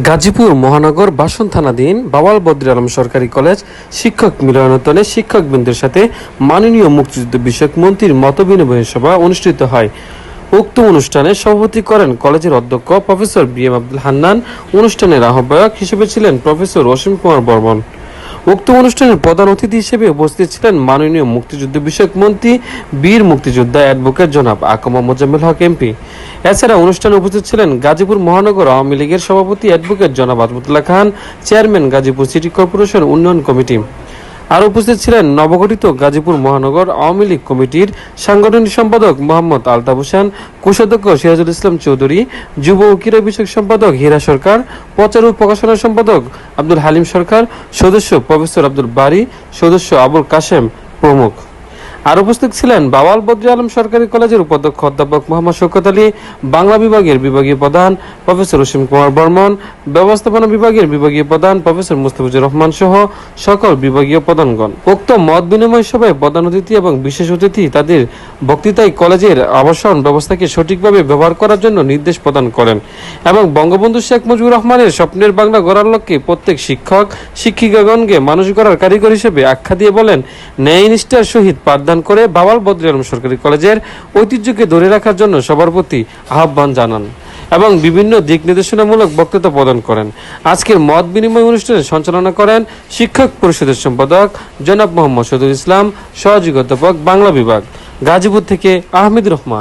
গাজীপুর মহানগর বাসন থানাধীন বাওয়াল বদ্রী আলম সরকারি কলেজ শিক্ষক মিলনায়তনে শিক্ষকবৃন্দের সাথে মাননীয় মুক্তিযুদ্ধ বিষয়ক মন্ত্রীর মতবিনিময় সভা অনুষ্ঠিত হয়। উক্ত অনুষ্ঠানে সভাপতি করেন কলেজের অধ্যক্ষ প্রফেসর বি.এম. আব্দুল হান্নান। অনুষ্ঠানের আহ্বায়ক হিসেবে ছিলেন প্রফেসর অসীম কুমার বর্মন। উক্ত অনুষ্ঠানের প্রধান অতিথি হিসেবে উপস্থিত ছিলেন মাননীয় মুক্তিযুদ্ধ বিষয়ক মন্ত্রী বীর মুক্তিযোদ্ধা অ্যাডভোকেট জনাব আকমা মোজাম্মেল হক এমপি। এছাড়া অনুষ্ঠানে উপস্থিত ছিলেন গাজীপুর মহানগর আওয়ামী লীগের সভাপতি অ্যাডভোকেট জনাব আজমতুল্লাহ খান, চেয়ারম্যান গাজীপুর সিটি কর্পোরেশন উন্নয়ন কমিটি। আর উপস্থিত ছিলেন নবগঠিত গাজীপুর মহানগর আওয়ামী লীগ কমিটির সাংগঠনিক সম্পাদক মোহাম্মদ আলতাফ হোসেন, কোষাধ্যক্ষ সিরাজুল ইসলাম চৌধুরী, যুব ও ক্রীড়া বিষয়ক সম্পাদক হীরা সরকার, প্রচার ও প্রকাশনা সম্পাদক আব্দুল হালিম সরকার, সদস্য প্রফেসর আব্দুল বারী, সদস্য আবুল কাশেম প্রমুখ। আর উপস্থিত ছিলেন বাওয়াল বদ্রী আলম সরকারি কলেজের উপাধ্যক্ষ অধ্যাপক মোহাম্মদ শওকত আলী, বাংলা বিভাগের বিভাগীয় প্রধান প্রফেসর অসীম কুমার বর্মন, ব্যবস্থাপনা বিভাগের বিভাগীয় প্রধান প্রফেসর মুস্তাফিজুর রহমান সহ সকল বিভাগীয় প্রধানগণ। উক্ত মত বিনিময় সভায় প্রধান অতিথি এবং বিশেষ অতিথি তাদের বক্তৃতায় কলেজের আবাসন ব্যবস্থাকে সঠিকভাবে ব্যবহার করার জন্য নির্দেশ প্রদান করেন এবং বঙ্গবন্ধু শেখ মুজিবুর রহমানের স্বপ্নের বাংলা গড়ার লক্ষ্যে প্রত্যেক শিক্ষক শিক্ষিকাগণকে মানুষ গড়ার কারিগর হিসেবে আখ্যা দিয়ে বলেন, ন্যায় নিষ্ঠার সহিত পাঠদান করে বাওয়াল বদ্রী আলম সরকারি কলেজের ঐতিহ্যকে ধরে রাখার জন্য সবার প্রতি আহ্বান জানান এবং বিভিন্ন দিক নির্দেশনামূলক বক্তৃতা প্রদান করেন। আজকের মত বিনিময় অনুষ্ঠানে সঞ্চালনা করেন শিক্ষক পরিষদের সম্পাদক জনাব মোহাম্মদ শহীদুল ইসলাম, সহযোগী অধ্যাপক বাংলা বিভাগ, গাজীপুর থেকে আহমেদ রহমান।